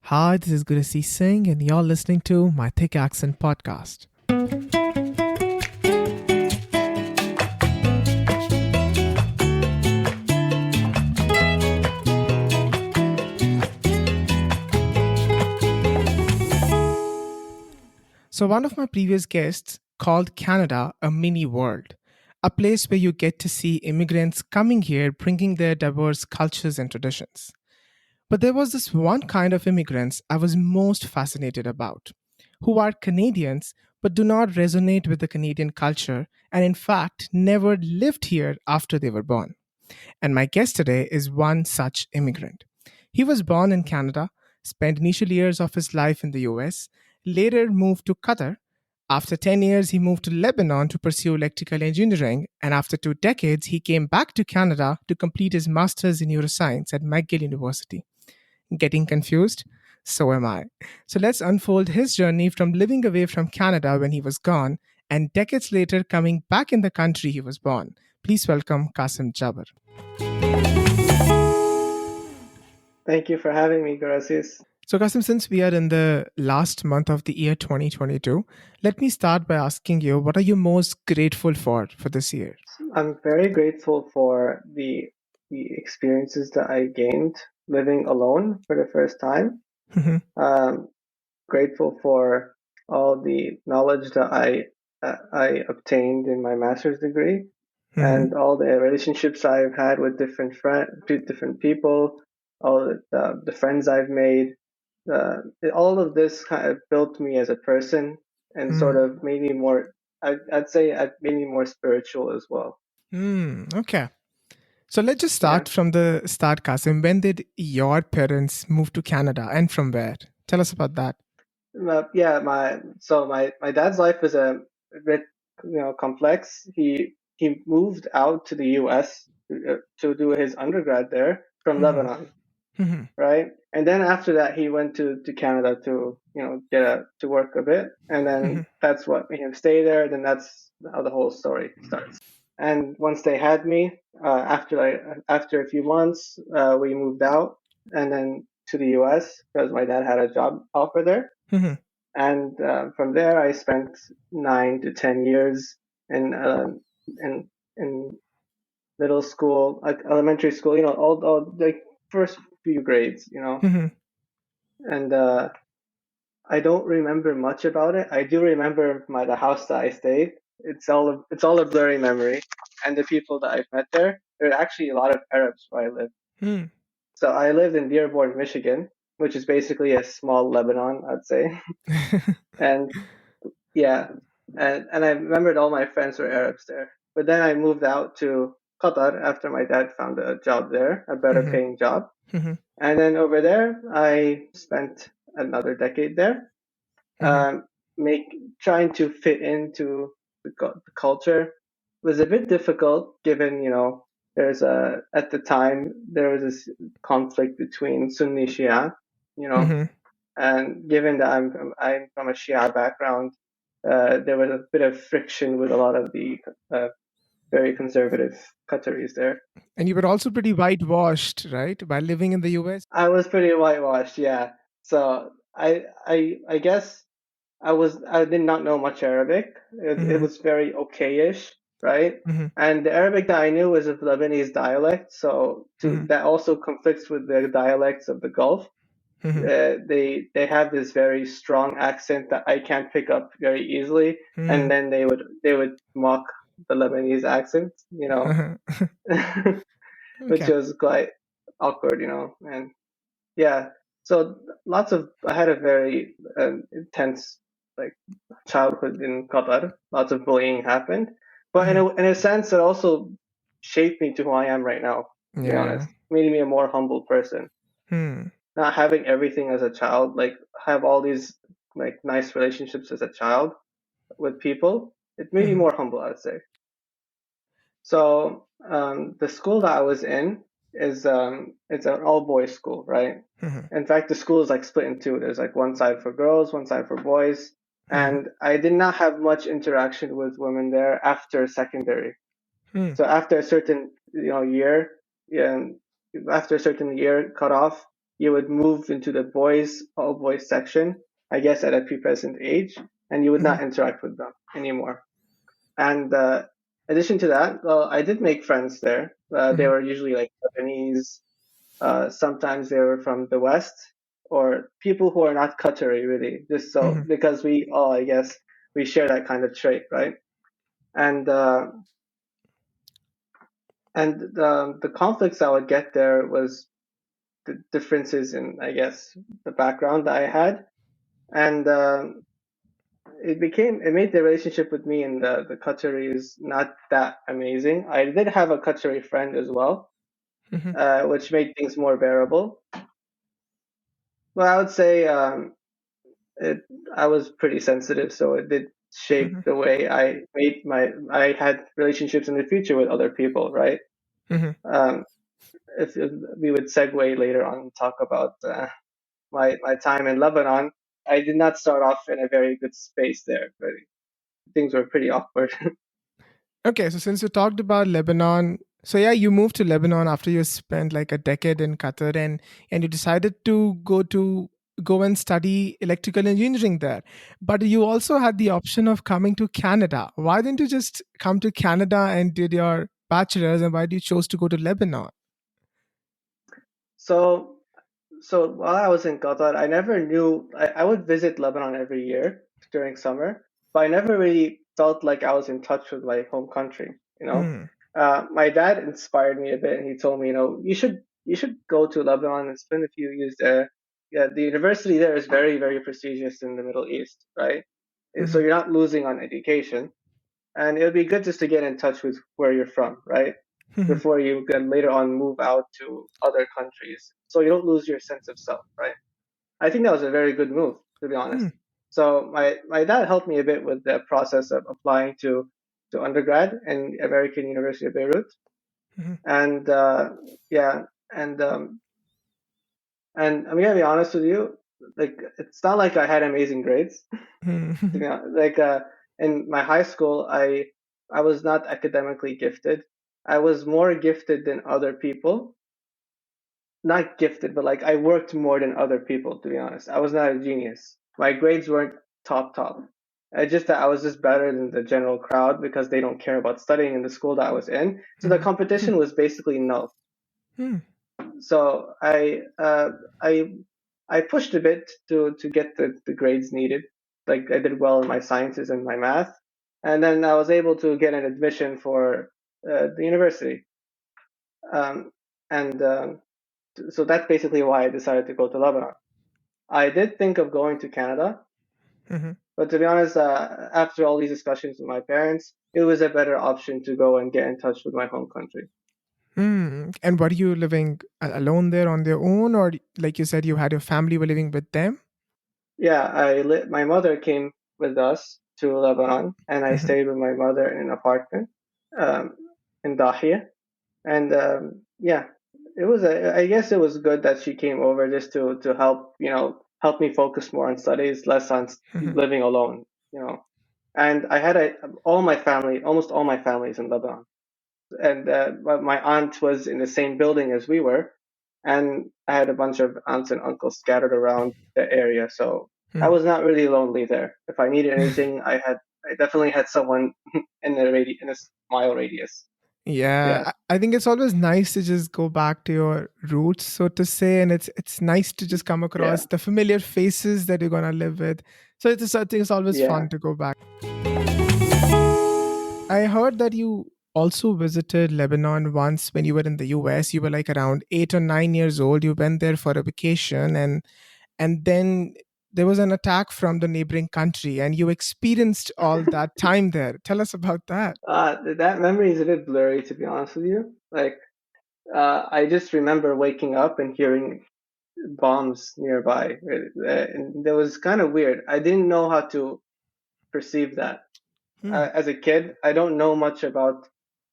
Hi, this is Gurasi Singh, and you're listening to my Thick Accent podcast. So, one of my previous guests called Canada a mini world, a place where you get to see immigrants coming here bringing their diverse cultures and traditions. But there was this one kind of immigrants I was most fascinated about, who are Canadians but do not resonate with the Canadian culture and, in fact, never lived here after they were born. And my guest today is one such immigrant. He was born in Canada, spent initial years of his life in the US, later moved to Qatar. After 10 years, he moved to Lebanon to pursue electrical engineering, and after 2 decades, he came back to Canada to complete his master's in neuroscience at McGill University. Getting confused? So am I. So let's unfold his journey from living away from Canada when he was gone and decades later coming back in the country he was born. Please welcome Kassem Jabbar. Thank you for having me, Gracias. So, Kasim, since we are in the last month of the year 2022, let me start by asking you, what are you most grateful for this year? I'm very grateful for the experiences that I gained living alone for the first time. Grateful for all the knowledge that I obtained in my master's degree, and all the relationships I've had with different people, all the friends I've made. All of this kind of built me as a person and sort of made me more. I'd say it made me more spiritual as well. Okay. So let's just start from the start, Kasim. When did your parents move to Canada and from where? Tell us about that. My dad's life is a bit complex. He moved out to the U.S. to do his undergrad there from Lebanon, right? And then after that, he went to Canada to to work a bit, and then that's what made him stay there. Then that's how the whole story starts. And once they had me, after a few months, we moved out, and then to the U.S. because my dad had a job offer there. And from there, I spent 9 to 10 years in in middle school, like elementary school, all like first few grades, And I don't remember much about it. I do remember the house that I stayed. It's all a blurry memory, and the people that I've met there. There are actually a lot of Arabs where I live. So I lived in Dearborn, Michigan, which is basically a small Lebanon, I'd say. And yeah, and I remembered all my friends were Arabs there. But then I moved out to Qatar after my dad found a job there, a better paying job. And then over there, I spent another decade there, trying to fit into the culture was a bit difficult given, at the time there was this conflict between Sunni Shia, and given that I'm from a Shia background, there was a bit of friction with a lot of the very conservative Qataris there. And you were also pretty whitewashed, right? By living in the US? I was pretty whitewashed, yeah. So I guess I did not know much Arabic. It was very okay-ish, right? And the Arabic that I knew was of Lebanese dialect, so that also conflicts with the dialects of the Gulf. They have this very strong accent that I can't pick up very easily, and then they would mock the Lebanese accent, which was quite awkward, and yeah. So I had a very intense like childhood in Qatar. Lots of bullying happened, but in a sense, it also shaped me to who I am right now. To be honest, made me a more humble person. Not having everything as a child, like have all these like nice relationships as a child with people, it made me more humble, I'd say. So the school that I was in is it's an all boys school, right? In fact, the school is like split in two. There's like one side for girls, one side for boys. And I did not have much interaction with women there after secondary. So after a certain year, after a certain year cut off, you would move into the all boys section, I guess at a pubescent age, and you would Mhm. not interact with them anymore. And addition to that, well, I did make friends there. They Mhm. were usually like Lebanese. Sometimes they were from the West or people who are not Qatari, really. Just so Mhm. because we all, I guess, we share that kind of trait, right? And the conflicts I would get there was the differences in, I guess, the background that I had, and it made the relationship with me and the Qataris not that amazing. I did have a Qatari friend as well, Mhm. which made things more bearable. But I would say it, I was pretty sensitive, so it did shape Mhm. the way I had relationships in the future with other people, right? Mhm. Um, if we would segue later on and talk about my time in Lebanon, I did not start off in a very good space there. But things were pretty awkward. Okay, so since you talked about Lebanon, so yeah, you moved to Lebanon after you spent like a decade in Qatar, and you decided to go and study electrical engineering there. But you also had the option of coming to Canada. Why didn't you just come to Canada and did your bachelor's, and why did you chose to go to Lebanon? so So while I was in Qatar, I never knew I would visit Lebanon every year during summer, but I never really felt like I was in touch with my home country. Hmm. My dad inspired me a bit, and he told me, you should go to Lebanon and spend a few years there. Yeah, the university there is very, very prestigious in the Middle East, right? So Mhm. you're not losing on education, and it would be good just to get in touch with where you're from, right? Mhm. Before you can later on move out to other countries, so you don't lose your sense of self, right? I think that was a very good move, to be honest. Hmm. So my dad helped me a bit with the process of applying to undergrad in American University of Beirut, Mhm. and yeah, and and I'm gonna be honest with you, like it's not like I had amazing grades. To Mhm. be honest. Like in my high school, I was not academically gifted. I was more gifted than other people. Not gifted, but like I worked more than other people. To be honest, I was not a genius. My grades weren't top. It's just that I was just better than the general crowd because they don't care about studying in the school that I was in. So the Mhm. competition was basically null. Hmm. So I I pushed a bit to get the grades needed. Like I did well in my sciences and my math, and then I was able to get an admission for the university. Um, and so that's basically why I decided to go to Lebanon. I did think of going to Canada, Mhm. but to be honest, after all these discussions with my parents, it was a better option to go and get in touch with my home country. Hmm. And were you living alone there on their own, or like you said, you had your family were living with them? Yeah, my mother came with us to Lebanon, and I Mhm. stayed with my mother in an apartment um, in Dahia. And yeah, I guess it was good that she came over just to help, help me focus more on studies, less on Mhm. living alone, you know. And I had almost all my family is in Lebanon, and but my aunt was in the same building as we were, and I had a bunch of aunts and uncles scattered around the area, so I Mhm. was not really lonely there. If I needed anything, I definitely had someone in a mile radius. Yeah, Yeah, I think it's always nice to just go back to your roots, so to say, and it's nice to just come yeah, across the familiar faces that you're gonna live with. So I think it's always yeah. fun to go back. I heard that you also visited Lebanon once when you were in the US. You were like around 8 or 9 years old. You went there for a vacation, and then there was an attack from the neighboring country, and you experienced all that time there. Tell us about that. That memory is a bit blurry, to be honest with you. Like, I just remember waking up and hearing bombs nearby, and that was kind of weird. I didn't know how to perceive that. Hmm. As a kid, I don't know much about,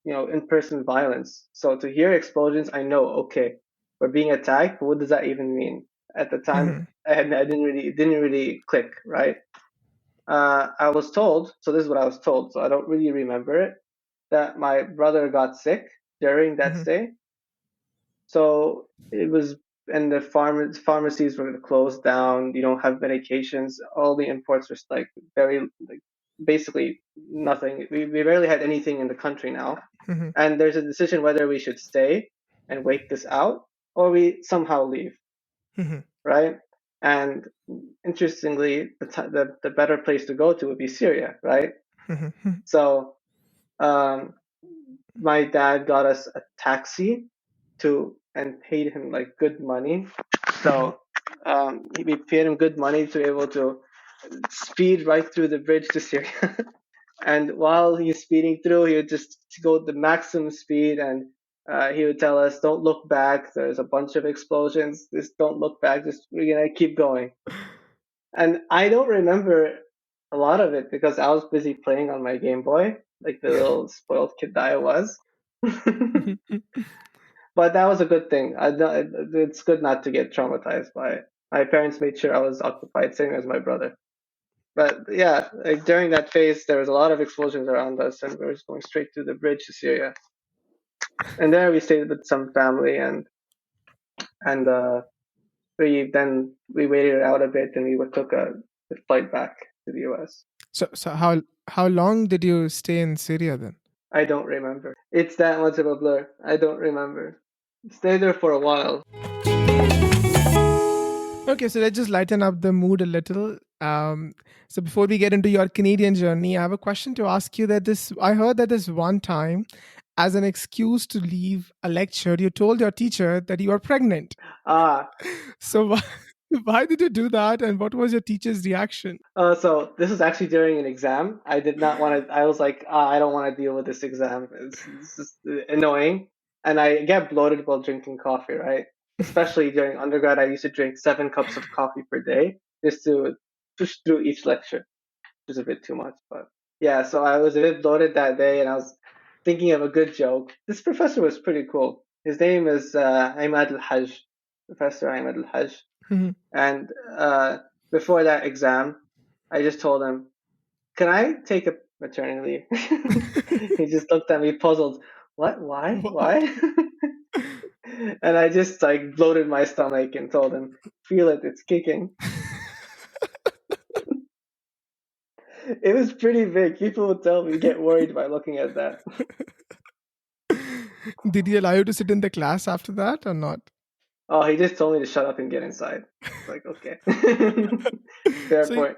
in-person violence. So to hear explosions, I know, okay, we're being attacked. But what does that even mean? At the time, Hmm. I didn't really, it didn't really click, right? I was told, so this is what I was told, so I don't really remember it, that my brother got sick during that Hmm. stay. So it was and the pharmacies were closed down. You don't have medications. All the imports were like very like basically nothing. We barely had anything in the country now. Mm-hmm. And there's a decision whether we should stay and wait this out or we somehow leave, Mm-hmm. right? And interestingly, the better place to go to would be Syria, right? Mm-hmm. So um, my dad got us a taxi to and paid him like good money. So we paid him good money to be able to speed right through the bridge to Syria. And while he's speeding through, he would just go the maximum speed, and he would tell us, "Don't look back. There's a bunch of explosions. Just don't look back. Just we're gonna keep going." And I don't remember a lot of it because I was busy playing on my Game Boy, like the little spoiled kid that I was. But that was a good thing. It's good not to get traumatized by it. My parents made sure I was occupied, same as my brother. But yeah, like during that phase, there was a lot of explosions around us, and we were just going straight through the bridge to Syria. And there we stayed with some family, and we waited it out a bit, and we took a flight back to the U.S. So how long did you stay in Syria then? I don't remember. It's that much of a blur. I don't remember. Stayed there for a while. Okay, so let's just lighten up the mood a little. So before we get into your Canadian journey, I have a question to ask you. I heard that this one time, as an excuse to leave a lecture, you told your teacher that you are pregnant. Ah, So why did you do that, and what was your teacher's reaction? so this was actually during an exam. I did not want to. I was like, I don't want to deal with this exam. It's just annoying, and I get bloated while drinking coffee, right? Especially during undergrad, I used to drink 7 cups of coffee per day just to push through each lecture, which is a bit too much. But yeah, so I was a bit bloated that day, and I was thinking of a good joke. This professor was pretty cool. His name is Imad al-Hajj, Professor Imad al-Hajj. And before that exam, I just told him, "Can I take a maternity leave?" He just looked at me puzzled. What? Why? What? Why? And I just like bloated my stomach and told him, "Feel it, it's kicking." It was pretty big. People would tell me get worried by looking at that. Did he allow you to sit in the class after that or not? Oh, he just told me to shut up and get inside. It's like, okay. Fair So you, point.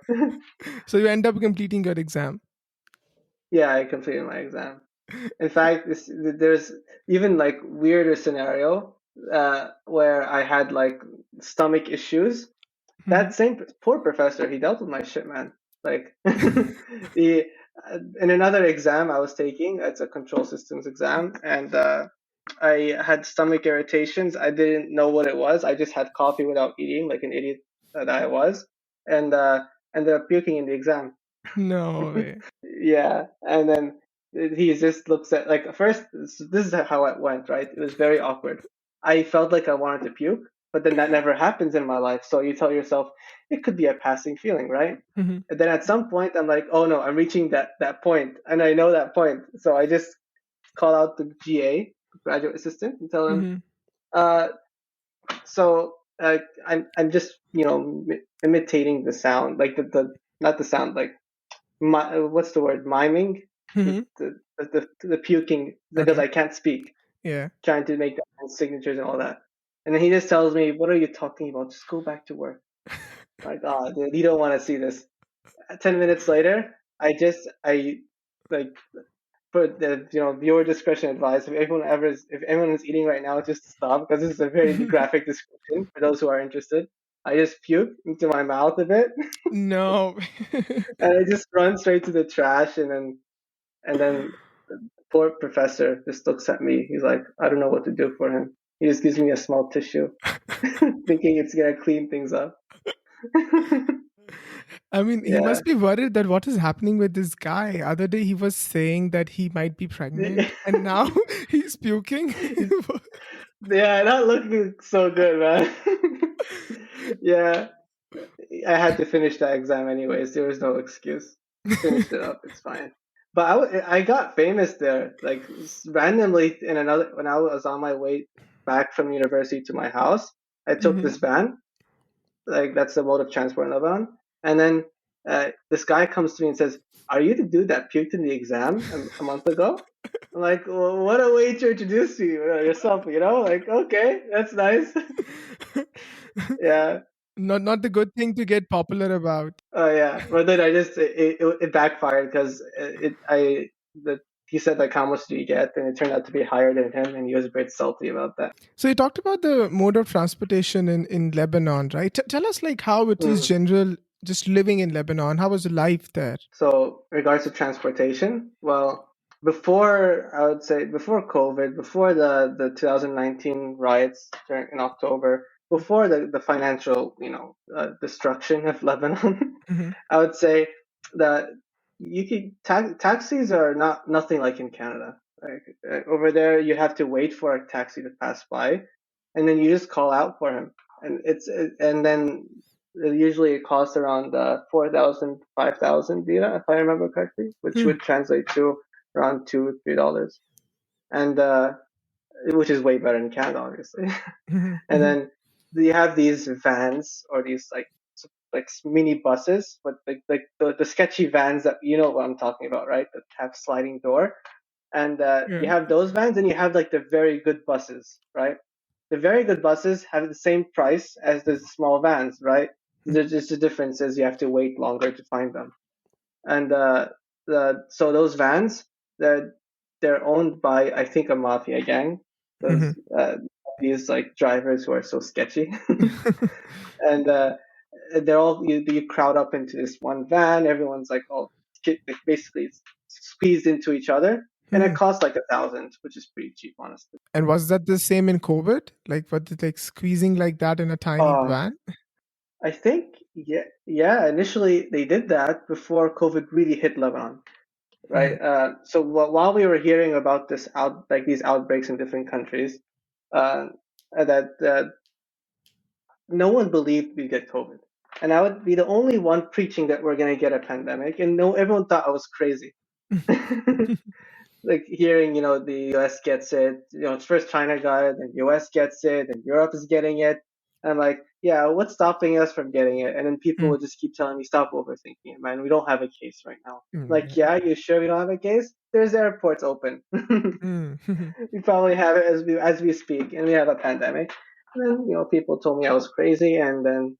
so you end up completing your exam. Yeah, I completed my exam. In fact, there's even like weirder scenario where I had like stomach issues. That same poor professor, he dealt with my shit, man. Like the in another exam I was taking, it's a control systems exam, and I had stomach irritations. I didn't know what it was. I just had coffee without eating, like an idiot that I was, and ended up puking in the exam. No way. Yeah, and then he just looks at like first. This is how it went, right? It was very awkward. I felt like I wanted to puke, but then that never happens in my life. So you tell yourself it could be a passing feeling, right? Mhm. And then at some point, I'm like, oh no, I'm reaching that point, and I know that point. So I just call out the GA, graduate assistant, and tell him, Mhm. uh, so I'm just imitating the sound, like the not the sound, like what's the word? Miming Mhm. the puking because Okay. I can't speak, Yeah. trying to make the signatures and all that. And then he just tells me, "What are you talking about? Just go back to work." Like, oh, dude, you don't want to see this. 10 minutes later, I like put the viewer discretion advised. If anyone is eating right now, just stop because this is a very graphic description for those who are interested. I just puke into my mouth a bit, No. and I just run straight to the trash, and then the poor professor just looks at me. He's like, I don't know what to do for him. He just gives me a small tissue, thinking it's gonna clean things up. I mean, he Yeah. must be worried that what is happening with this guy. Other day he was saying that he might be pregnant, and now he's puking. Yeah, not looking so good, man. Yeah, I had to finish that exam anyways. There was no excuse. Finished it up. It's fine. But I got famous there, like randomly in another when I was on my way back from university to my house. I took this van, like that's the mode of transport in Lebanon. And then this guy comes to me and says, "Are you the dude that puked in the exam a month ago?" I'm like, well, what a way to introduce yourself, Like, okay, that's nice. Yeah. Not the good thing to get popular about. Oh yeah. But then I just it backfired because he said like how much do you get, and it turned out to be higher than him, and he was a bit salty about that. So you talked about the mode of transportation in Lebanon, right? Tell us like how it is Mm. general just living in Lebanon. How was the life there? So, regards to transportation, well, before I would say before COVID, before the 2019 riots in October, before the financial destruction of Lebanon, Hmm. I would say that taxis are nothing like in Canada. Like over there, you have to wait for a taxi to pass by, and then you just call out for him, and then usually it costs around 4,000, 5,000 lira, if I remember correctly, which Hmm. would translate to around $2, $3, and which is way better in Canada, obviously. Hmm. And Hmm. then you have these vans or these like mini buses, but like the sketchy vans that you know what I'm talking about, right? That have sliding door, and you Yeah. have those vans, and you have like the very good buses, right? The very good buses have the same price as the small vans, right? There's just the difference is you have to wait longer to find them, and so those vans they're they're owned by I think a mafia gang, Hmm. those these like drivers who are so sketchy, and they're all you crowd up into this one van. Everyone's like all basically squeezed into each other, and it Hmm. costs like 1,000, which is pretty cheap, honestly. And was that the same in COVID? Like, what did like squeezing like that in a tiny Uh, van? I think yeah. Initially, they did that before COVID really hit Lebanon, Hmm. right? So while we were hearing about these outbreaks in different countries, uh, that no one believed we'd get COVID, and I would be the only one preaching that we're going to get a pandemic, and no, everyone thought I was crazy. Like hearing, the US gets it, it's first China got it, and US gets it, and Europe is getting it. And I'm like, yeah, what's stopping us from getting it? And then people Hmm. would just keep telling me, stop overthinking it, man. We don't have a case right now. Like, Hmm. yeah, you sure we don't have a case? There's airports open. Hmm. Hmm. We probably have it as we speak, and we have a pandemic. And then, people told me I was crazy, and then,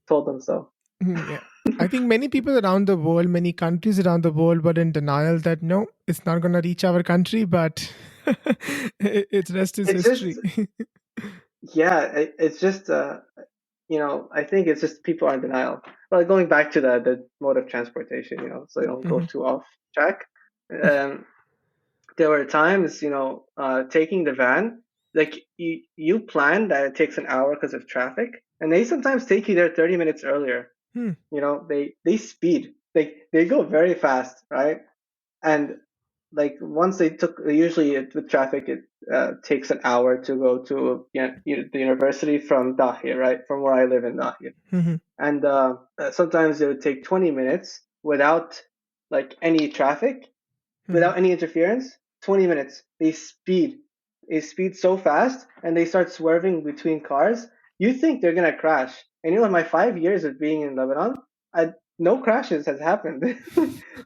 told them so. Yeah. I think many people around the world, many countries around the world were in denial that no, it's not going to reach our country, but its rest is It's just, history. yeah, it's just, I think it's just people are in denial. Well, going back to the mode of transportation, so you don't go Hmm. too off track. Um, there were times, taking the van, like you plan that it takes an hour because of traffic, and they sometimes take you there 30 minutes earlier. Hmm. They speed, they go very fast, right? And like once they took usually with traffic it takes an hour to go to the university from Dahir, right, from where I live in Dahir. Hmm. And sometimes it would take 20 minutes without like any traffic, Hmm. without any interference. 20 minutes, they speed so fast, and they start swerving between cars. You think they're going to crash, and in my 5 years of being in Lebanon, no crashes has happened.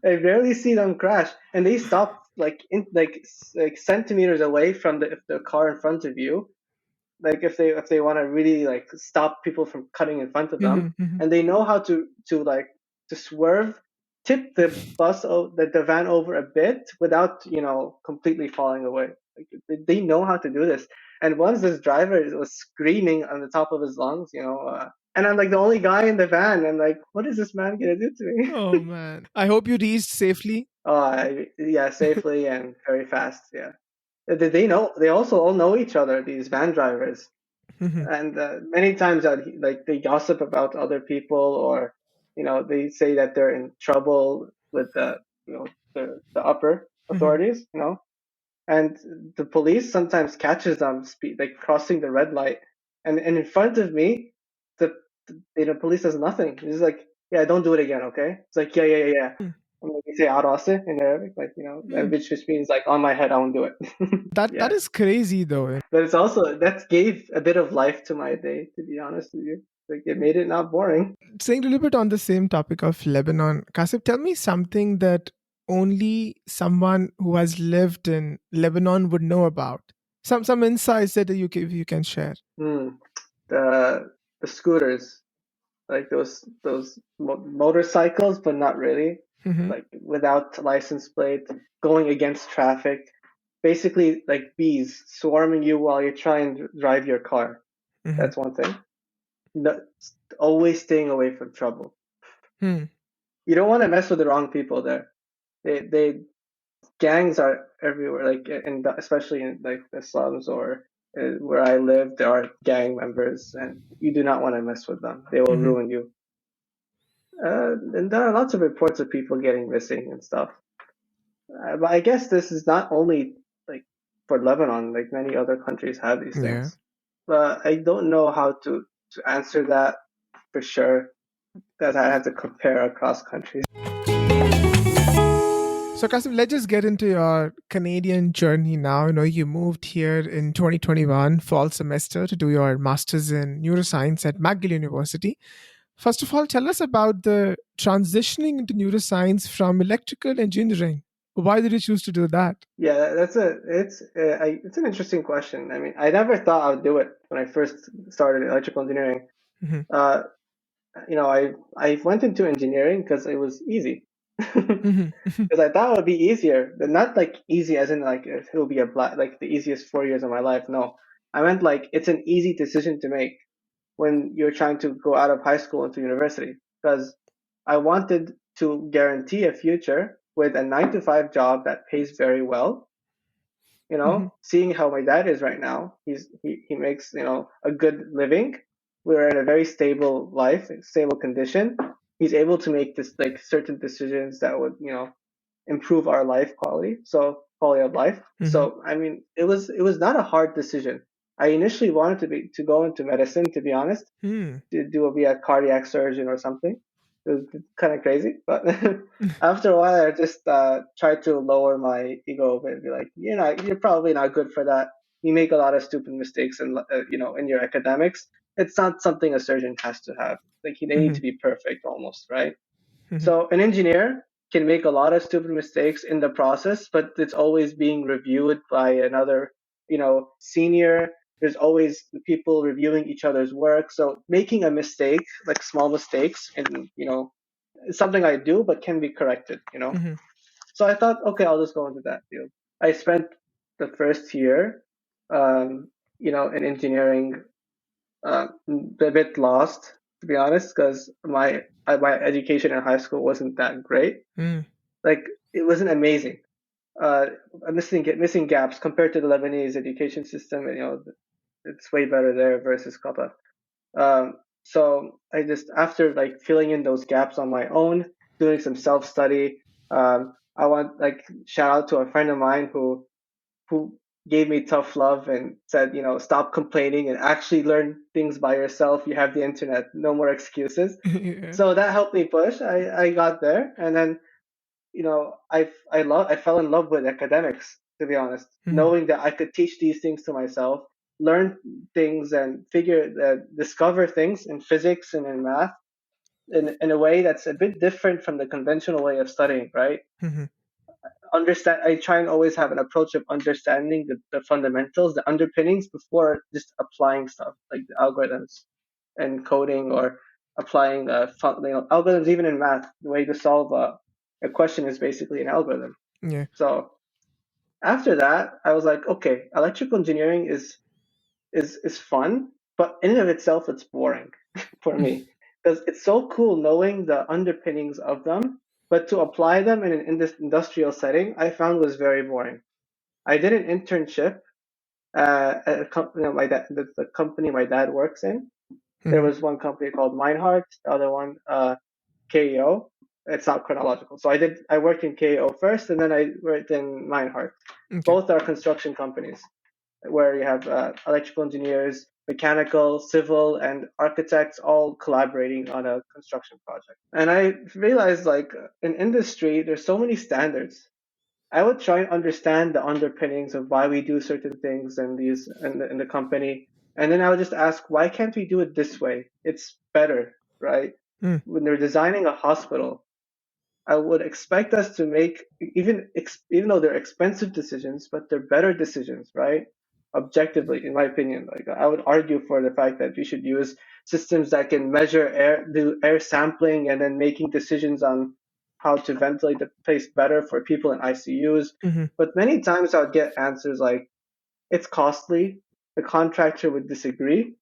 I rarely see them crash, and they stop like like centimeters away from the car in front of you, like if they want to really like stop people from cutting in front of them, Hmm. Hmm. and they know how to swerve, tip the van over a bit without completely falling away. Like they know how to do this. And once this driver was screaming on the top of his lungs, and I'm like the only guy in the van. I'm like, what is this man gonna do to me? Oh man. I hope you reached safely. Yeah, safely and very fast. Yeah, they know. They also all know each other. These van drivers, Hmm. and many times like they gossip about other people, or they say that they're in trouble with the upper Hmm. authorities, and the police sometimes catches them like crossing the red light, and in front of me, the police does nothing. It's like, yeah, don't do it again, okay? It's like, yeah, yeah, yeah, yeah. We say arase in Arabic, like, which just means like on my head, I won't do it. That Yeah. is crazy though. But it's also, that gave a bit of life to my day, to be honest with you. Like, it made it not boring. Saying a little bit on the same topic of Lebanon, Kassem, tell me something that only someone who has lived in Lebanon would know about. Some insights that you can share. Hmm. The scooters, like those motorcycles, but not really, Hmm. like without license plate, going against traffic, basically like bees swarming you while you're trying to drive your car. Hmm. That's one thing. No, always staying away from trouble. Hmm. You don't want to mess with the wrong people there. They gangs are everywhere, like especially in like the slums or where I live, there are gang members, and you do not want to mess with them. They will Hmm. ruin you. And there are lots of reports of people getting missing and stuff. But I guess this is not only like for Lebanon, like many other countries have these Yeah. things. But I don't know how to answer that for sure, that I have to compare across countries. So, Kasim, let's just get into your Canadian journey now. You moved here in 2021 fall semester to do your master's in neuroscience at McGill University. First of all, tell us about the transitioning into neuroscience from electrical engineering. Why did you choose to do that? Yeah, it's an interesting question. I mean, I never thought I would do it when I first started electrical engineering. Mhm. Uh, I went into engineering because it was easy. Mhm. Because I thought it would be easier, but not like easy as in like it will be like the easiest 4 years of my life. No, I meant like it's an easy decision to make when you're trying to go out of high school into university. Because I wanted to guarantee a future with a 9 to 5 job that pays very well. Mhm. Seeing how my dad is right now, he makes a good living. We're in a very stable life, stable condition. He's able to make this like certain decisions that would improve our life quality, so quality of life. Mhm. So I mean, it was not a hard decision. I initially wanted to go into medicine, to be honest, Hmm. to be a cardiac surgeon or something. It was kind of crazy, but after a while, I just tried to lower my ego and be like, you're probably not good for that. You make a lot of stupid mistakes, in in your academics. It's not something a surgeon has to have. Like, they need Mhm. to be perfect almost, right? Mhm. So an engineer can make a lot of stupid mistakes in the process, but it's always being reviewed by another, senior. There's always people reviewing each other's work. So making a mistake, like small mistakes, and it's something I do, but can be corrected. Mhm. So I thought, okay, I'll just go into that field. I spent the first year, in engineering, a bit lost, to be honest, because my education in high school wasn't that great. Mhm. Like, it wasn't amazing. Uh, missing gaps compared to the Lebanese education system. It's way better there versus Qatar. So I just, after like filling in those gaps on my own, doing some self study. I want, like, shout out to a friend of mine who gave me tough love and said, stop complaining and actually learn things by yourself. You have the internet, no more excuses. Yeah. So that helped me push. I got there, and then I fell in love with academics, to be honest, Mhm. knowing that I could teach these things to myself, learn things, and discover things in physics and in math in a way that's a bit different from the conventional way of studying, right? Mhm. Understand. I try and always have an approach of understanding the fundamentals, the underpinnings, before just applying stuff like the algorithms and coding, or applying algorithms even in math. The way to solve a question is basically an algorithm. Yeah. So after that, I was like, okay, electrical engineering is fun, but in and of itself, it's boring for me, because it's so cool knowing the underpinnings of them, but to apply them in this industrial setting, I found was very boring. I did an internship at the company my dad works in. There Mhm. was one company called Meinhardt, the other one KEO. It's not chronological. So I worked in KEO first, and then I worked in Meinhardt. Okay. Both are construction companies where you have electrical engineers, mechanical, civil, and architects all collaborating on a construction project. And I realized, like, in industry, there's so many standards. I would try and understand the underpinnings of why we do certain things in the company, and then I would just ask, why can't we do it this way? It's better, right? Mm. When they're designing a hospital, I would expect us to make, even though they're expensive decisions, but they're better decisions, right? Objectively, in my opinion, like I would argue for the fact that we should use systems that can measure air, do air sampling, and then making decisions on how to ventilate the place better for people in ICUs. Mm-hmm. But many times I would get answers like, it's costly, the contractor would disagree,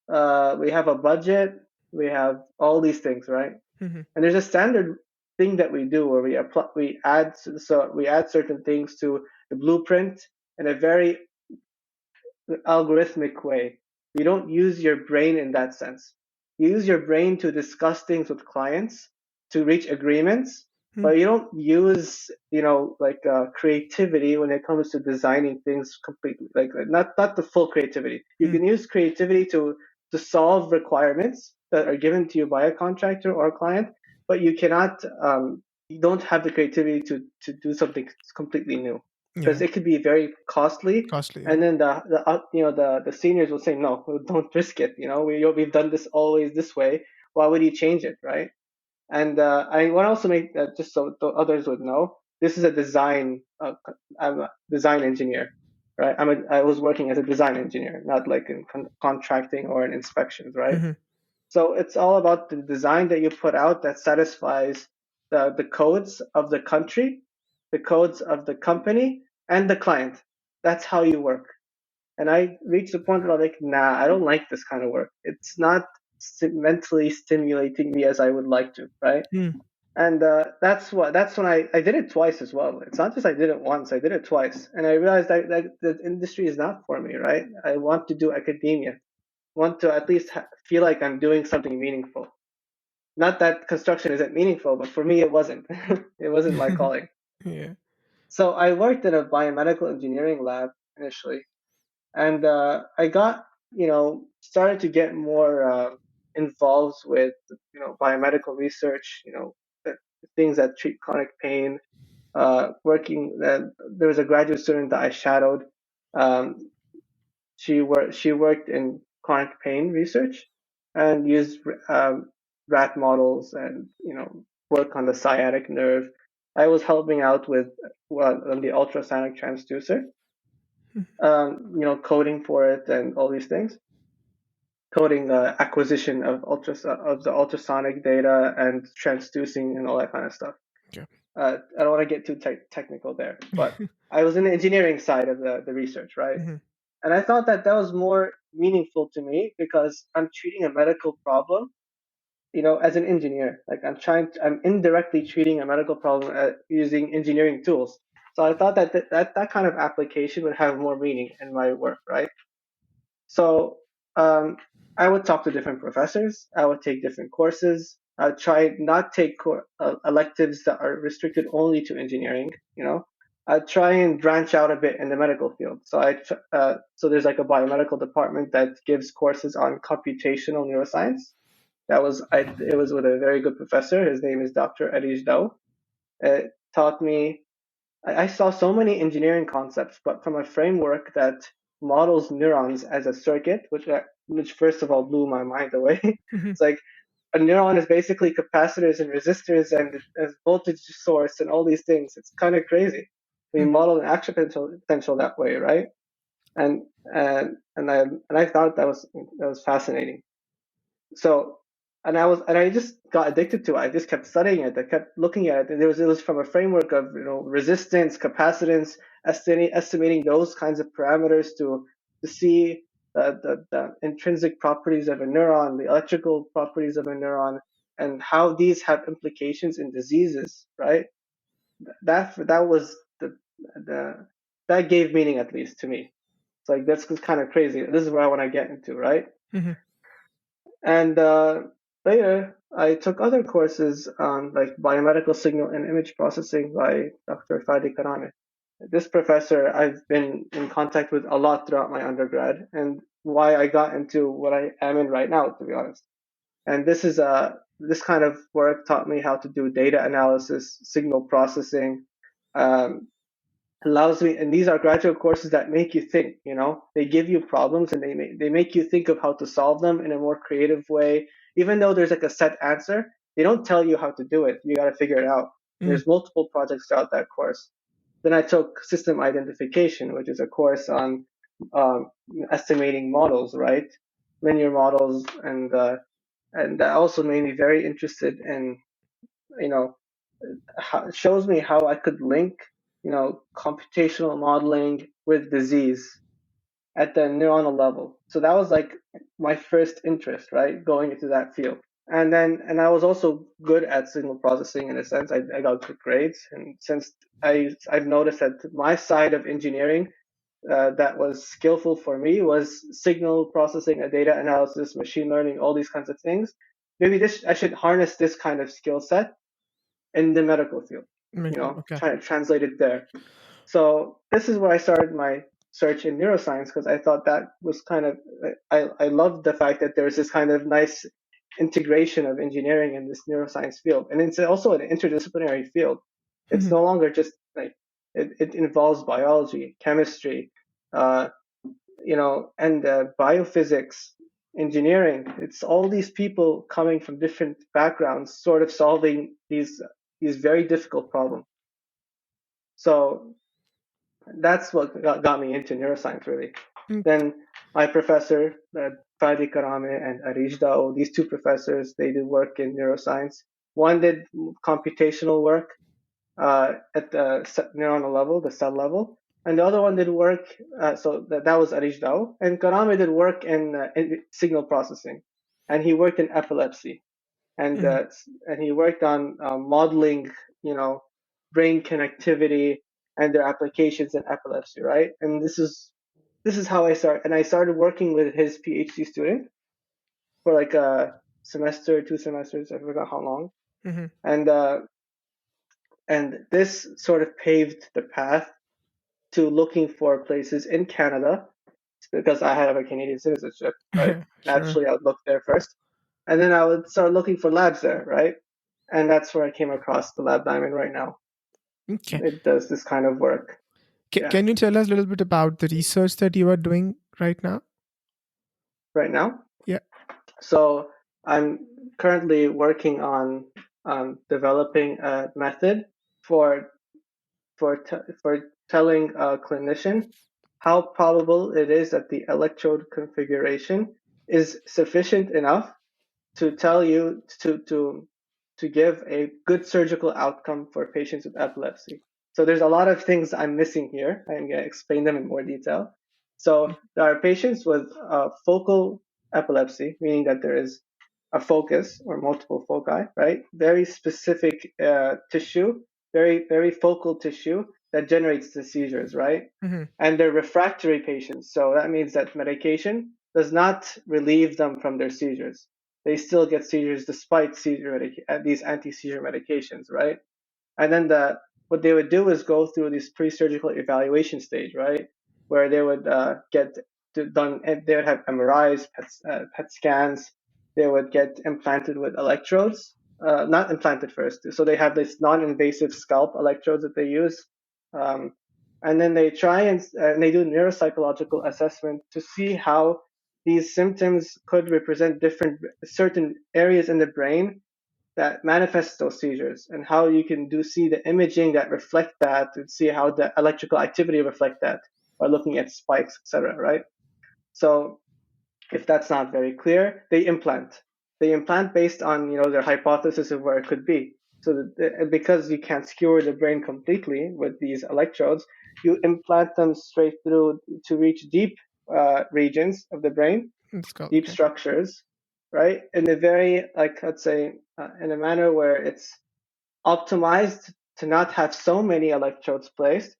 we have a budget, we have all these things, right? Mm-hmm. And there's a standard thing that we do where we add certain things to the blueprint in a very algorithmic way. You don't use your brain in that sense. You use your brain to discuss things with clients, to reach agreements, Mm. but you don't use, creativity when it comes to designing things completely. Like not the full creativity. You Mm. can use creativity to solve requirements that are given to you by a contractor or a client, but you cannot. You don't have the creativity to do something completely new because Yeah. it could be very costly, Costly. Yeah. and then the seniors will say, no, don't risk it. We've done this always this way. Why would you change it, right? And I want to also make that, just so others would know, this is a design. I'm a design engineer, right? I was working as a design engineer, not like in contracting or in inspections, right? Mm-hmm. So it's all about the design that you put out that satisfies the codes of the country, the codes of the company, and the client. That's how you work. And I reached the point where I'm like, nah, I don't like this kind of work. It's not mentally stimulating me as I would like to, right? Mm. And that's when I did it twice as well. It's not just I did it once, I did it twice. And I realized that the industry is not for me, right? I want to do academia, want to at least feel like I'm doing something meaningful. Not that construction isn't meaningful, but for me, it wasn't. It wasn't my calling. Yeah. So I worked in a biomedical engineering lab initially, and I got, started to get more involved with, biomedical research, the things that treat chronic pain. There was a graduate student that I shadowed. Um, she worked in chronic pain research and used rat models and work on the sciatic nerve. I was helping out with on the ultrasonic transducer, coding for it and all these things, coding the acquisition of the ultrasonic data and transducing and all that kind of stuff. Yeah. I don't want to get too technical there, but I was in the engineering side of the research, right? Mm-hmm. And I thought that was more meaningful to me because I'm treating a medical problem, as an engineer. Like I'm indirectly treating a medical problem using engineering tools. So I thought that kind of application would have more meaning in my work, right? So um, I would talk to different professors. I would take different courses. I would try not take electives that are restricted only to engineering. I'd try and branch out a bit in the medical field. So there's like a biomedical department that gives courses on computational neuroscience. It was with a very good professor. His name is Dr. Arish Dao. It taught me I saw so many engineering concepts, but from a framework that models neurons as a circuit, which first of all blew my mind away. Mm-hmm. It's like a neuron is basically capacitors and resistors and a voltage source and all these things. It's kind of crazy. We model an actual potential that way, right? And I thought that was fascinating. So, and I just got addicted to it. I just kept studying it. I kept looking at it. And it was from a framework of, resistance, capacitance, estimating those kinds of parameters to see the intrinsic properties of a neuron, the electrical properties of a neuron, and how these have implications in diseases, right? That was the that gave meaning, at least to me. It's like, that's kind of crazy. This is where I want to get into, right? Mm-hmm. And later, I took other courses on like biomedical signal and image processing by Dr. Fadi Karane. This professor I've been in contact with a lot throughout my undergrad, and why I got into what I am in right now, to be honest. And this kind of work taught me how to do data analysis, signal processing, um, allows me, and these are graduate courses that make you think. They give you problems and they make you think of how to solve them in a more creative way. Even though there's like a set answer, they don't tell you how to do it. You got to figure it out. Mm. There's multiple projects throughout that course. Then I took system identification, which is a course on um, estimating models, right? Linear models, and that also made me very interested in, you know shows me how I could link, computational modeling with disease at the neuronal level. So that was like my first interest, right, going into that field. And I was also good at signal processing in a sense. I got good grades, and since I've noticed that my side of engineering that was skillful for me was signal processing, data analysis, machine learning, all these kinds of things. Maybe this I should harness this kind of skill set in the medical field, Okay. trying to translate it there. So this is where I started my search in neuroscience, because I thought that was kind of, I loved the fact that there's this kind of nice integration of engineering in this neuroscience field. And it's also an interdisciplinary field. It's Mhm. no longer just like, it involves biology, chemistry, uh, and biophysics, engineering. It's all these people coming from different backgrounds, sort of solving these very difficult problems. So that's what got me into neuroscience, really. Mm. Then my professor, Fadi Karame and Arish Dao, these two professors, they did work in neuroscience. One did computational work at the neuronal level, the cell level, and the other one did work. So that was Arish Dao, and Karame did work in signal processing, and he worked in epilepsy, and Mhm. uh, and he worked on modeling, brain connectivity and their applications in epilepsy, right? And this is how I started, and I started working with his PhD student for like a semester, 2 semesters, I forgot how long, Mhm. and this sort of paved the path to looking for places in Canada, because I have a Canadian citizenship, right? Sure. Naturally, I would look there first, and then I would start looking for labs there, right? And that's where I came across the lab I'm in right now. Okay. It does this kind of work. Yeah, Can you tell us a little bit about the research that you are doing right now? right now. Yeah. So I'm currently working on developing a method for for telling a clinician how probable it is that the electrode configuration is sufficient enough to tell you to give a good surgical outcome for patients with epilepsy. So there's a lot of things I'm missing here. I'm going to explain them in more detail. So there are patients with focal epilepsy, meaning that there is a focus or multiple foci, right? Very specific tissue, very focal tissue that generates the seizures, right? Mm-hmm. And they're refractory patients. So that means that medication does not relieve them from their seizures. They still get seizures despite these anti-seizure medications, right? And then what they would do is go through this pre-surgical evaluation stage, right, where they would get done. They would have MRIs, PET scans. They would get implanted with electrodes, not implanted first. So they have this non-invasive scalp electrodes that they use, um, and then they try and they do neuropsychological assessment to see how these symptoms could represent different certain areas in the brain that manifests those seizures, and how you can see the imaging that reflect that, and see how the electrical activity reflect that by looking at spikes, etc., right? So if that's not very clear, they implant based on their hypothesis of where it could be. So because you can't skewer the brain completely with these electrodes, you implant them straight through to reach deep regions of the brain, Let's go. deep Okay. structures, right? In a very, like, let's say, in a manner where it's optimized to not have so many electrodes placed,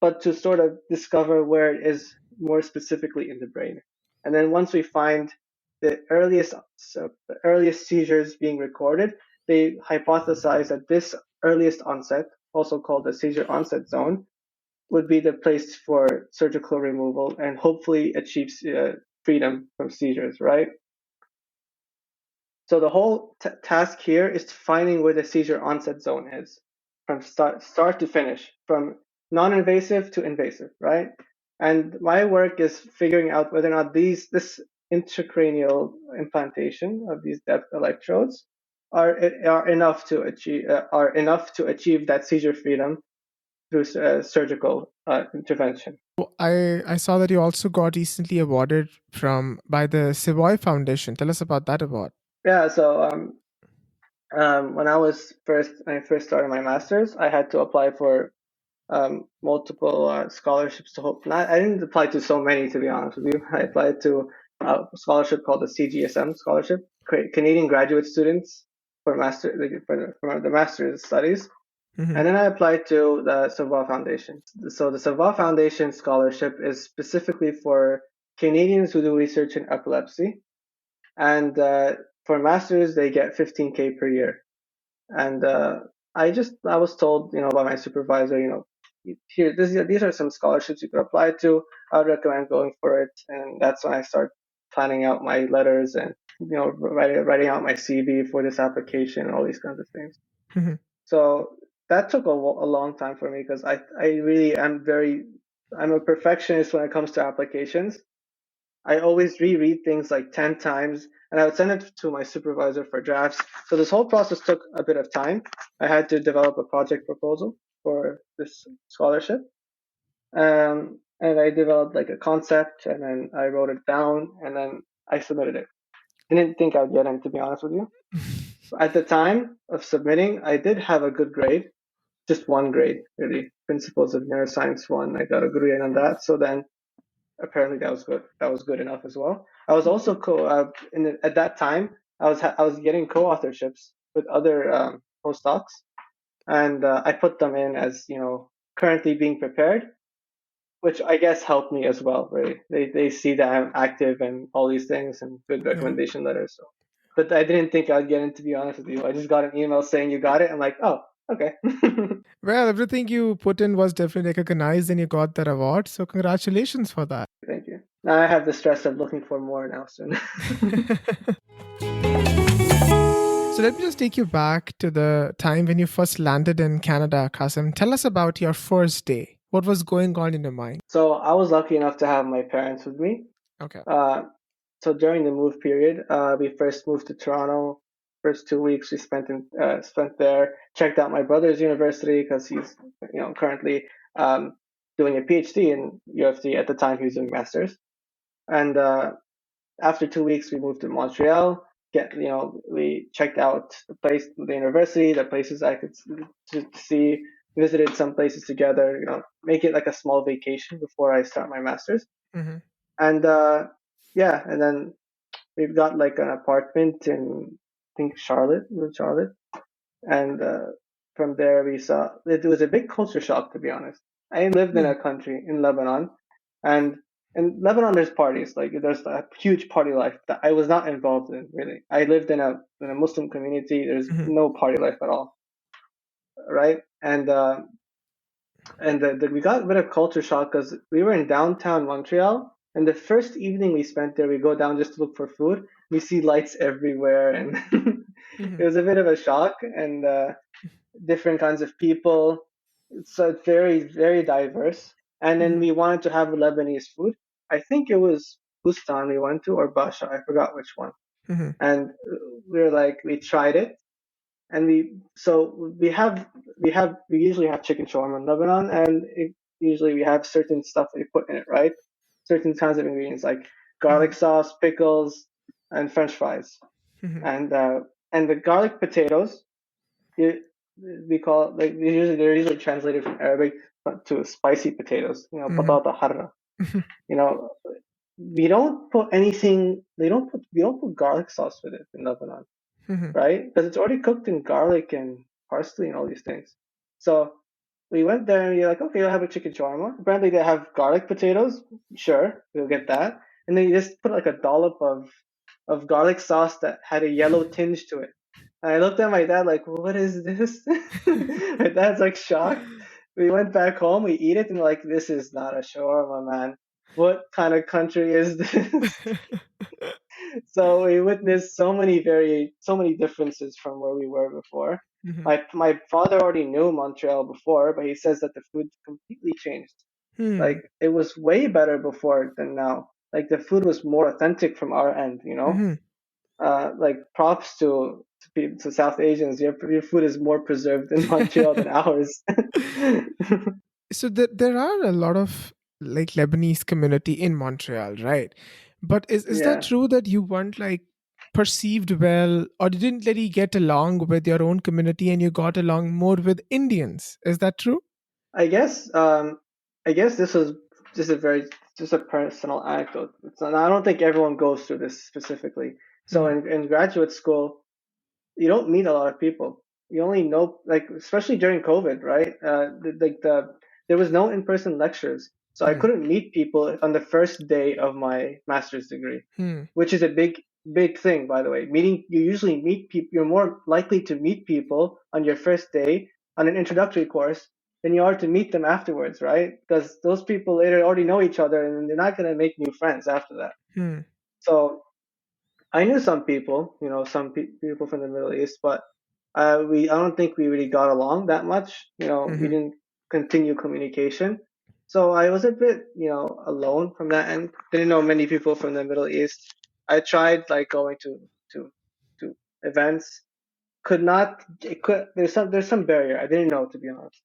but to sort of discover where it is more specifically in the brain. And then once we find the earliest seizures being recorded, they hypothesize that this earliest onset, also called the seizure onset zone, would be the place for surgical removal and hopefully achieve freedom from seizures, right? So the whole task here is finding where the seizure onset zone is, from start to finish, from non-invasive to invasive, right? And my work is figuring out whether or not this intracranial implantation of these depth electrodes are enough to achieve that seizure freedom through surgical intervention. I saw that you also got recently awarded by the Savoy Foundation. Tell us about that award. Yeah, so when I first started my master's, I had to apply for multiple scholarships to hope. Not, I didn't apply to so many, to be honest with you. I applied to a scholarship called the CGSM scholarship, Canadian Graduate Students for the master's studies. And then I applied to the Savoy Foundation. So the Savoy Foundation scholarship is specifically for Canadians who do research in epilepsy, and for masters they get 15K per year. And I was told, by my supervisor, these are some scholarships you could apply to. I would recommend going for it. And that's when I start planning out my letters and writing out my CV for this application and all these kinds of things. So that took a long time for me because I really am I'm a perfectionist when it comes to applications. I always reread things like 10 times and I would send it to my supervisor for drafts. So this whole process took a bit of time. I had to develop a project proposal for this scholarship. And I developed like a concept and then I wrote it down and then I submitted it. Didn't think I'd get in, to be honest with you. At the time of submitting, I did have a good grade, just one grade, really. Principles of Neuroscience 1. I got a good grade on that. So then apparently that was good. That was good enough as well. I was also at that time I was getting co-authorships with other postdocs, and I put them in as currently being prepared, which I guess helped me as well. Right? They see that I'm active and all these things and good recommendation letters. So, but I didn't think I'd get in, to be honest with you. I just got an email saying you got it. I'm like, oh, okay. Well, everything you put in was definitely recognized and you got that award. So, congratulations for that. Thank you. Now I have the stress of looking for more now soon. So, let me just take you back to the time when you first landed in Canada, Kassem. Tell us about your first day. What was going on in your mind? So, I was lucky enough to have my parents with me. Okay. So during the move period, we first moved to Toronto. First 2 weeks we spent there. Checked out my brother's university because he's currently doing a PhD in U of T. At the time he was doing masters. And after 2 weeks we moved to Montreal. We checked out the university, the places I could to see. Visited some places together. Make it like a small vacation before I start my masters. Mm-hmm. And and then we've got like an apartment in I think Charlotte, and from there we saw it was a big culture shock, to be honest. I lived in a country in Lebanon, and in Lebanon there's parties, like there's a huge party life that I was not involved in really. I lived in a Muslim community. There's no party life at all, right? And we got a bit of culture shock because we were in downtown Montreal, and the first evening we spent there, we go down just to look for food. We see lights everywhere, and it was a bit of a shock, and different kinds of people. So very, very diverse. And then we wanted to have Lebanese food. I think it was Bustan we went to, or Basha. I forgot which one. And we tried it, and we usually have chicken shawarma in Lebanon, and usually we have certain stuff that we put in it, right? Certain kinds of ingredients like garlic sauce, pickles, and French fries, and the garlic potatoes. We call they're usually translated from Arabic to spicy potatoes. Patata harra. We don't put anything. We don't put garlic sauce with it in Lebanon, right? Because it's already cooked in garlic and parsley and all these things. So we went there and you're like, okay, we'll have a chicken shawarma. Apparently they have garlic potatoes. Sure, we'll get that. And then you just put like a dollop of garlic sauce that had a yellow tinge to it. And I looked at my dad like, what is this? My dad's like shocked. We went back home, we eat it, and like, this is not a shawarma, man. what kind of country is this? So we witnessed so many differences from where we were before. Mhm. My father already knew Montreal before, but he says that the food completely changed. Like Hmm. it was way better before than now. Like the food was more authentic from our end, you know. Mhm. Like props to South Asians. Your food is more preserved in Montreal than ours. So there are a lot of like Lebanese community in Montreal, right? But is that Yeah, true that you weren't like perceived well, or you didn't really get along with your own community and you got along more with Indians? Is that true? I guess. I guess this was just a very just a personal anecdote. I don't think everyone goes through this specifically. So Hmm. in graduate school, you don't meet a lot of people. You only know, like, especially during COVID, right? There was no in-person lectures, so I Hmm. couldn't meet people on the first day of my master's degree, Hmm. which is a big thing, by the way. You usually meet people. You're more likely to meet people on your first day on an introductory course than you are to meet them afterwards, right? Because those people later already know each other, and they're not going to make new friends after that. Hmm. So I knew some people, people from the Middle East, but I don't think we really got along that much. We Hmm. didn't continue communication. So I was a bit, alone from that end. Didn't know many people from the Middle East. I tried like going to to events. Could not. It could. There's some barrier. I didn't know, to be honest.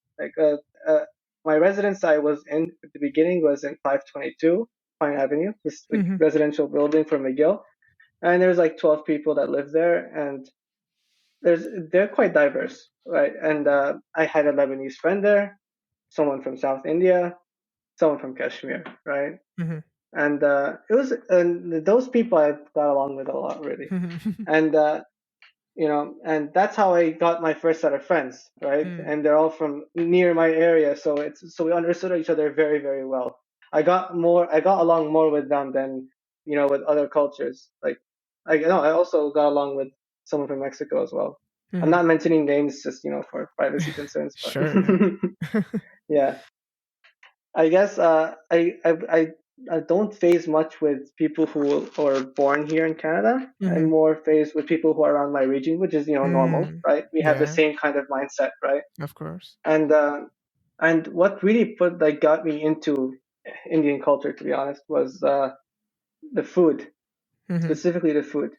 My residence I was in at the beginning was in 522 Pine Avenue, this like Hmm. residential building for McGill, and there's like 12 people that live there, and they're quite diverse, right? And I had a Lebanese friend there, someone from South India, someone from Kashmir, right? Hmm. And and those people I got along with a lot, really. Hmm. And and that's how I got my first set of friends, right? Hmm. And they're all from near my area, so we understood each other very, very well. I got along more with them than with other cultures. Like, I also got along with someone from Mexico as well. I'm Hmm. not mentioning names just for privacy concerns, but Sure, yeah. yeah. I guess I don't phase much with people who are born here in Canada. I'm Hmm. more phased with people who are around my region, which is normal, Hmm. right? We have the Yeah, same kind of mindset, right? of course. And what really got me into Indian culture, to be honest, was the food, Hmm. specifically the food.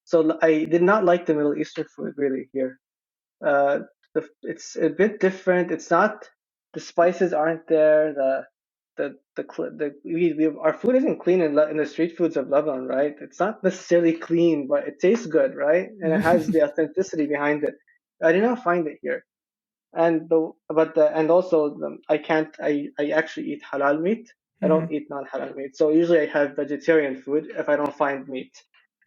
So I did not like the Middle Eastern food really here. Uh, it's a bit different. It's not the spices aren't there. Our food isn't clean in the street foods of Lebanon, right? It's not necessarily clean, but it tastes good, right? And it has the authenticity behind it. I did not find it here. And also I actually eat halal meat. I Hmm. don't eat non-halal meat. So usually I have vegetarian food if I don't find meat.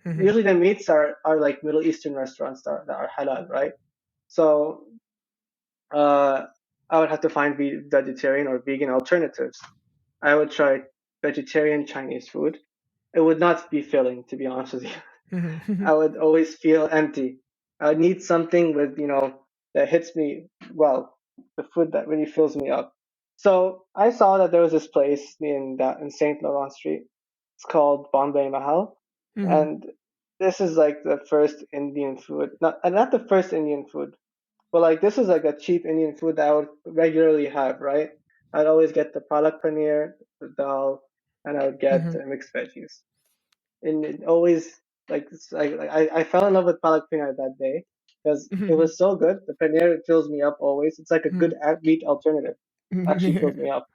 Hmm. Usually the meats are like Middle Eastern restaurants that are halal, right? So uh, I would have to find vegetarian or vegan alternatives. I would try vegetarian Chinese food. It would not be filling, to be honest with you. Hmm. I would always feel empty. I would need something that hits me well, the food that really fills me up. So I saw that there was this place in Saint Laurent Street. It's called Bombay Mahal, Hmm. and this is like the first Indian food, not the first Indian food, but like this is like a cheap Indian food that I would regularly have, right? I'd always get the palak paneer, the dal, and I would get Hmm. mixed veggies. And it always I fell in love with palak paneer that day because it Hmm. was so good. The paneer fills me up always. It's like a good meat alternative. Actually fills Yeah. me up,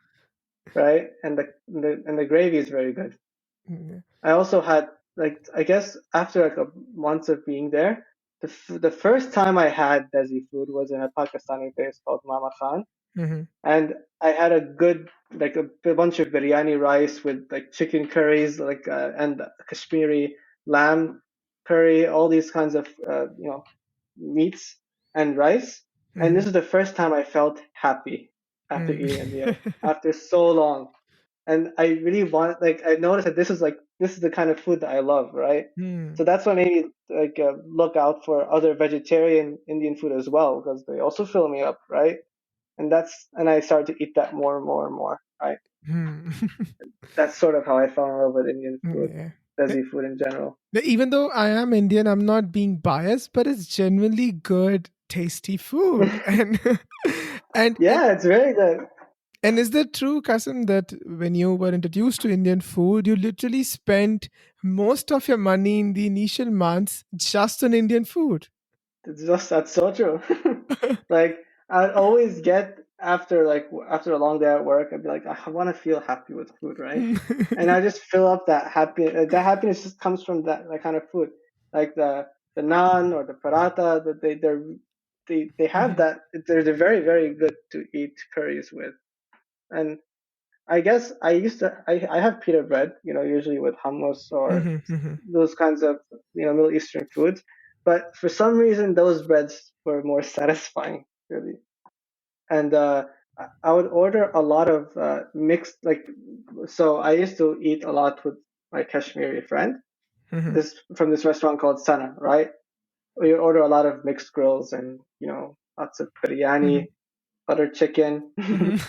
right? And the gravy is very good. Yeah. I also had I guess after like a months of being there, the first time I had Desi food was in a Pakistani place called Mama Khan, Mhm. and I had a good a bunch of biryani rice with like chicken curries and Kashmiri lamb curry, all these kinds of meats and rice. And this Mhm. is the first time I felt happy after Mm. eating a meal after so long. And I really want I noticed that this is the kind of food that I love, right? So Mm. that's what made me look out for other vegetarian Indian food as well because they also fill me up, right? And I started to eat that more and more and more, right? Hmm. That's sort of how I fell in love with Indian food, Yeah. Desi food in general. Even though I am Indian, I'm not being biased, but it's genuinely good, tasty food. And Yeah, it's very good. and is that true, Kasim, that when you were introduced to Indian food, you literally spent most of your money in the initial months just on Indian food? That's so true. Like I'd always get after a long day at work, I'd be like, I want to feel happy with food, right? And I just fill up that happiness. That happiness just comes from that kind of food, like the naan or the paratha. That they have Mhm, that. They're very very good to eat curries with. And I guess I have pita bread, usually with hummus or mhm, mhm, those kinds of Middle Eastern foods. But for some reason, those breads were more satisfying, really. And I would order a lot of mixed, like, so I used to eat a lot with my Kashmiri friend. mhm, This from this restaurant called Sana, right? We order a lot of mixed grills and lots of biryani, mhm, butter chicken. mhm.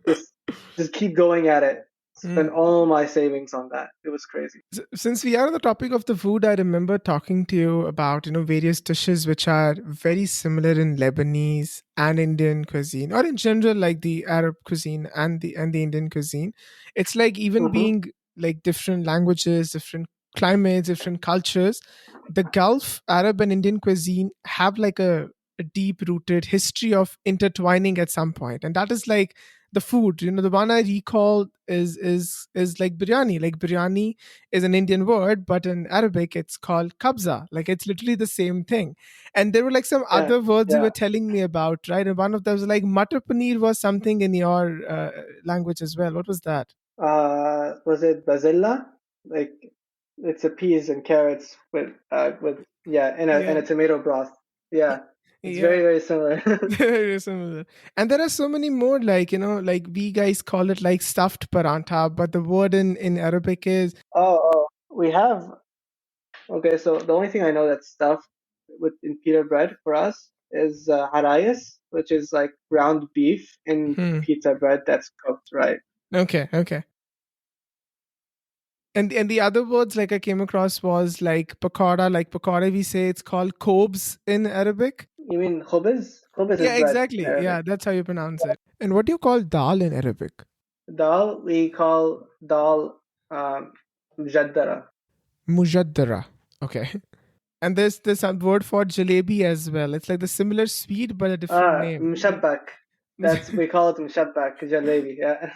just just keep going at it. Spend Mm. all my savings on that. It was crazy. Since we are on the topic of the food, I remember talking to you about various dishes which are very similar in Lebanese and Indian cuisine, or in general like the Arab cuisine and the Indian cuisine. It's like even Hmm. being like different languages, different climates, different cultures. The Gulf Arab and Indian cuisine have like a deep rooted history of intertwining at some point, and that is like the food. The one I recall is like biryani. Like biryani is an Indian word, but in Arabic it's called kabza. Like it's literally the same thing. And there were like some Yeah, other words you yeah. were telling me about, right? And one of them was like matar paneer was something in your language as well. What was that? Was it Bazilla? Like it's a peas and carrots with yeah, in Yeah, a tomato broth. Yeah, it's very yeah. very similar. Very similar. And there are so many more, like, like we guys call it like stuffed parantha, but the word in Arabic is, Oh, we have okay. So the only thing I know that's stuffed with in pita bread for us is harayas, which is like ground beef in hmm, pita bread that's cooked, right? okay, okay. And the other words like I came across was like pakora. Like pakora, we say it's called kobs in Arabic. You mean khubz? Khubz is Yeah, bread in exactly. Arabic. Yeah, that's how you pronounce it. And what do you call dal in Arabic? Dal we call dal mujaddara. Mujaddara. Okay. And there's a word for jalebi as well. It's like the similar sweet but a different name. Mushabbak. That's we call it mushabbak, jalebi. Yeah.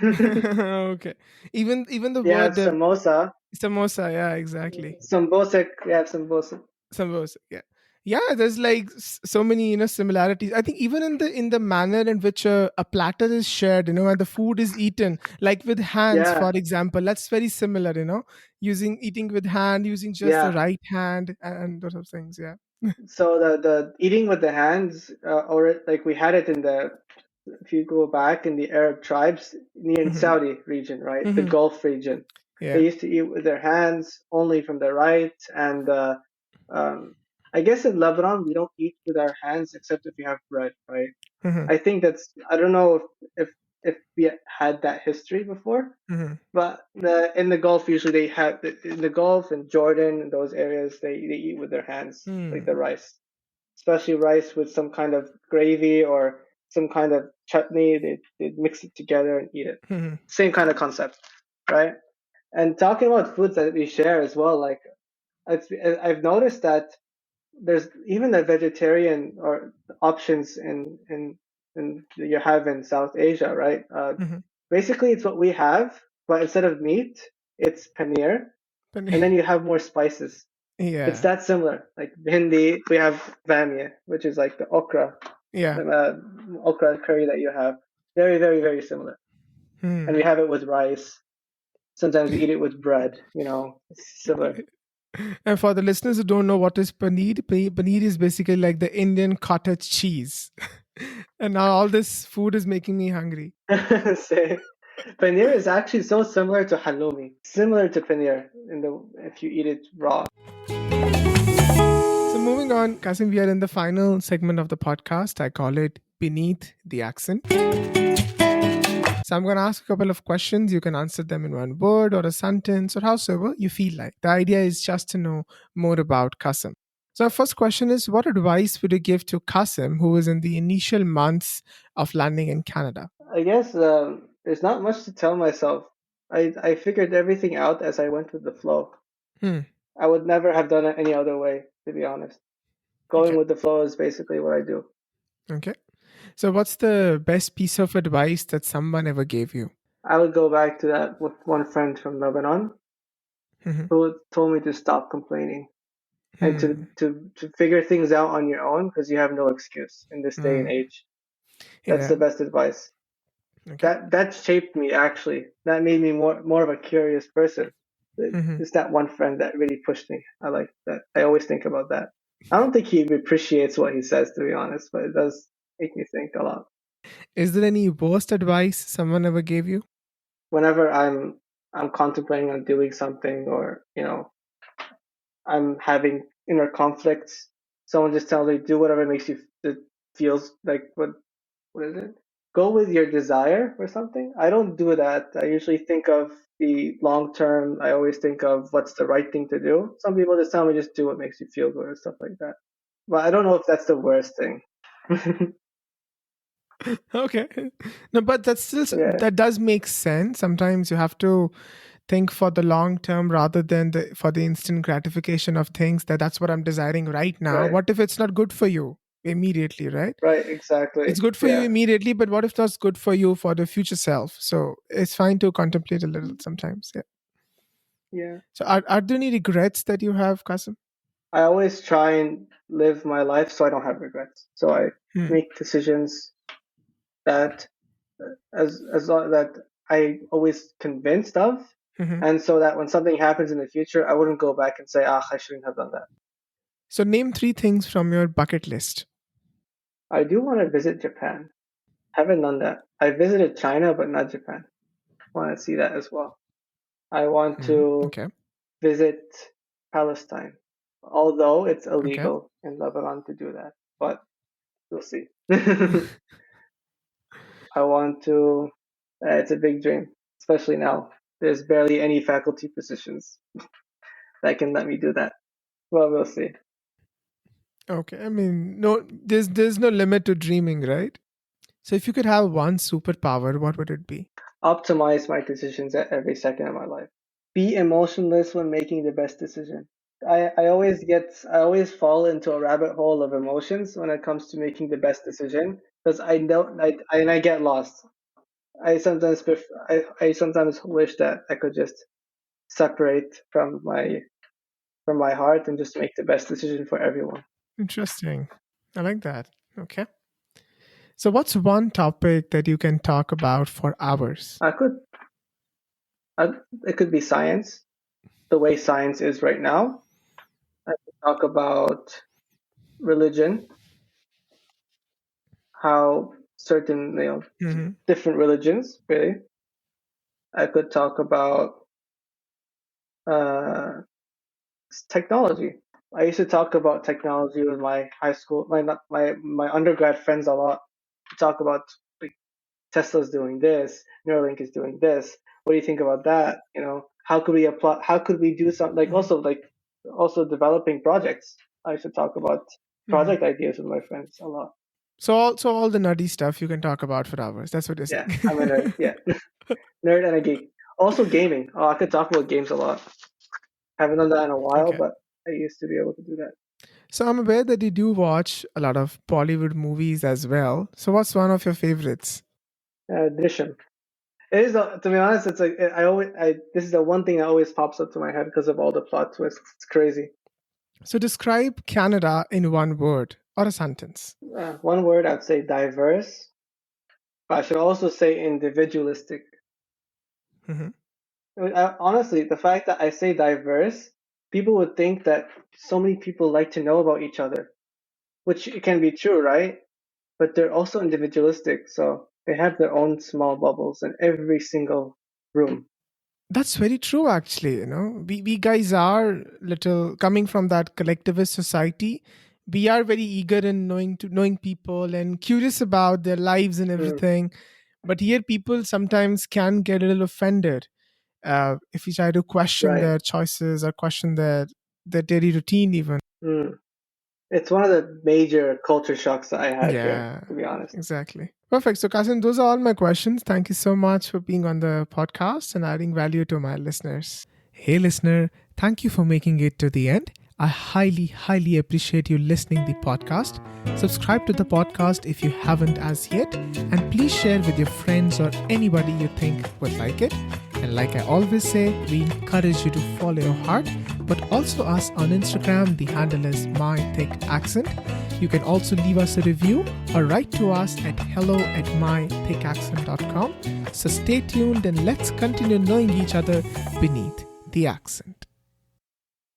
Okay. Even the You have word samosa, samosa. Yeah, exactly. sambosik. You have sambosa. Samosa. Yeah. Yeah, there's like so many similarities. I think even in the manner in which a platter is shared, and the food is eaten, like with hands, Yeah, for example, that's very similar. Using eating with hand, using just the yeah. right hand, and those of things. Yeah. So the eating with the hands, or like we had it in the if you go back in the Arab tribes near in Hmm. Saudi region, right, the Hmm. Gulf region, they Yeah. used to eat with their hands only from the right. And um, I guess in Lebanon we don't eat with our hands except if we have bread, right? Hmm. I think that's I don't know if we had that history before, Hmm. but in the Gulf usually they have in the Gulf and Jordan and those areas they eat with their hands like the Hmm. rice, especially rice with some kind of gravy or some kind of chutney. They mix it together and eat it. Hmm. Same kind of concept, right? And talking about foods that we share as well, like I've, I've noticed that there's even the vegetarian or options in you have in South Asia, right? Hmm. Basically, it's what we have, but instead of meat, it's paneer, and then you have more spices. It's Yeah. that similar. Like Hindi, we have bamia, which is like the Yeah. uh, okra curry that you have. Very, very, very similar. And we Hmm. have it with rice. Sometimes we eat it with bread. It's similar. And for the listeners who don't know what is paneer, paneer is basically like the Indian cottage cheese. And now all this food is making me hungry. Say, paneer is actually so similar to halloumi, similar to paneer in the if you eat it raw. So moving on, Kasim, we are in the final segment of the podcast. I call it Beneath the Accent. So I'm going to ask a couple of questions. You can answer them in one word or a sentence or however you feel like. The idea is just to know more about Kassem. So our first question is, what advice would you give to Kassem, who is in the initial months of landing in Canada? I guess there's not much to tell myself. I figured everything out as I went with the flow. Hmm. I would never have done it any other way, to be honest. Going Okay. with the flow is basically what I do. Okay. So what's the best piece of advice that someone ever gave you? I would go back to that with one friend from Lebanon Hmm. who told me to stop complaining and to, Hmm. to, to figure things out on your own because you have no excuse in this day and Hmm. age. That's Yeah. the best advice. Okay. That shaped me actually. That made me more of a curious person. Hmm. It's that one friend that really pushed me. I like that. I always think about that. I don't think he appreciates what he says, to be honest, but it does make me think a lot. Is there any worst advice someone ever gave you? Whenever I'm contemplating on doing something, or I'm having inner conflicts, someone just tells me do whatever makes you it feels like what is it? Go with your desire or something. I don't do that. I usually think of the long term. I always think of what's the right thing to do. Some people just tell me just do what makes you feel good or stuff like that. But I don't know if that's the worst thing. Okay. No, but that's still, Yeah, that does make sense. Sometimes you have to think for the long term rather than for the instant gratification of things, that's what I'm desiring right now. right, What if it's not good for you immediately, right? right, exactly. It's good for you Yeah, immediately, but what if that's good for you for the future self? So it's fine to contemplate a little sometimes. Yeah. yeah. So are there any regrets that you have, Kasim? I always try and live my life so I don't have regrets. So I Hmm. make decisions that as long that I always convinced of, Hmm. and so that when something happens in the future, I wouldn't go back and say, ah, I shouldn't have done that. So name three things from your bucket list. I do want to visit Japan. Haven't done that. I visited China, but not Japan. Want to see that as well. I want Hmm. to Okay. visit Palestine, although it's Okay. illegal in Lebanon to do that, but we'll see. I want to. It's a big dream, especially now. There's barely any faculty positions that can let me do that. Well, we'll see. Okay. I mean, no, there's no limit to dreaming, right? So if you could have one superpower, what would it be? Optimize my decisions at every second of my life. Be emotionless when making the best decision. I always fall into a rabbit hole of emotions when it comes to making the best decision because I get lost. I sometimes wish that I could just separate from my heart and just make the best decision for everyone. Interesting. I like that. Okay. So what's one topic that you can talk about for hours? I could I, it could be science, the way science is right now. I could talk about religion, how certain Hmm. different religions really. I could talk about uh, technology. I used to talk about technology with my high school, my undergrad friends a lot. To talk about like Tesla's doing this, Neuralink is doing this. What do you think about that? How could we apply? How could we do something Hmm. like also developing projects? I used to talk about Hmm. project ideas with my friends a lot. So all the nutty stuff you can talk about for hours. That's what you're Yeah, saying. I'm a nerd. Yeah, nerd and a geek. Also gaming. Oh, I could talk about games a lot. Haven't done that in a while, Okay. but I used to be able to do that. So I'm aware that you do watch a lot of Bollywood movies as well. So what's one of your favorites? Addition. It is, to be honest, it's like this is the one thing that always pops up to my head because of all the plot twists. It's crazy. So describe Canada in one word or a sentence. One word I'd say diverse, but I should also say individualistic. Hmm. Honestly, the fact that I say diverse, people would think that so many people like to know about each other, which can be true, right? But they're also individualistic, so they have their own small bubbles in every single room. That's very true, actually. We guys are little coming from that collectivist society. We are very eager in knowing people and curious about their lives and Mm, everything. But here, people sometimes can get a little offended if you try to question Right. their choices or question their daily routine, even. Mm. It's one of the major culture shocks that I had here, Yeah, to be honest. exactly. Perfect. So, Kasim, those are all my questions. Thank you so much for being on the podcast and adding value to my listeners. Hey, listener, thank you for making it to the end. I highly, highly appreciate you listening the podcast. Subscribe to the podcast if you haven't as yet, and please share with your friends or anybody you think would like it. And like I always say, we encourage you to follow your heart, but also us on Instagram. The handle is mythicaccent. You can also leave us a review or write to us at hello@mythicaccent.com. So stay tuned and let's continue knowing each other beneath the accent.